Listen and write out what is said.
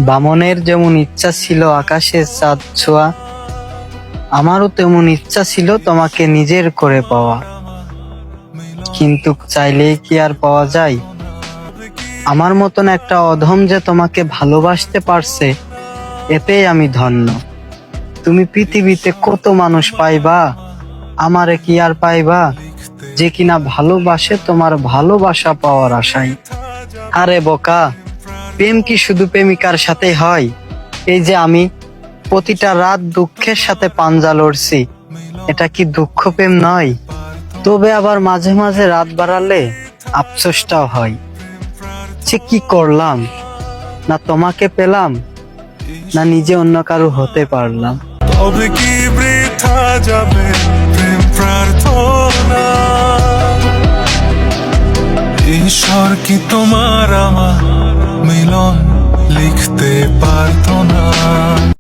বামনের যেমন ইচ্ছা ছিল আকাশের চাঁদ ছোঁয়া, আমারও তেমন ইচ্ছা ছিল তোমাকে নিজের করে পাওয়া। কিন্তু চাইলেই কি আর পাওয়া যায়? আমার মতন একটা অধম যে তোমাকে ভালোবাসতে পারছে, এতেই আমি ধন্য। তুমি পৃথিবীতে কত মানুষ পাইবা, আমারে কি আর পাইবা যে কিনা ভালোবাসে তোমার ভালোবাসা পাওয়ার আশায়। আরে বোকা, প্রেম কি শুধু প্রেমিকার সাথে হয়? এই যে আমি প্রতিটা রাত দুঃখের সাথে পাঞ্জা লড়ছি, এটা কি দুঃখ প্রেম নয়? তবে আবার মাঝে মাঝে রাত বাড়ালে আফসোসটাও হয় যে কি করলাম, না তোমাকে পেলাম, না নিজে অন্য কারো হতে পারলাম। তবে কি বৃথা যাবে প্রেম প্রার্থনা? ঈশ্বর কি তোমার আমার মিল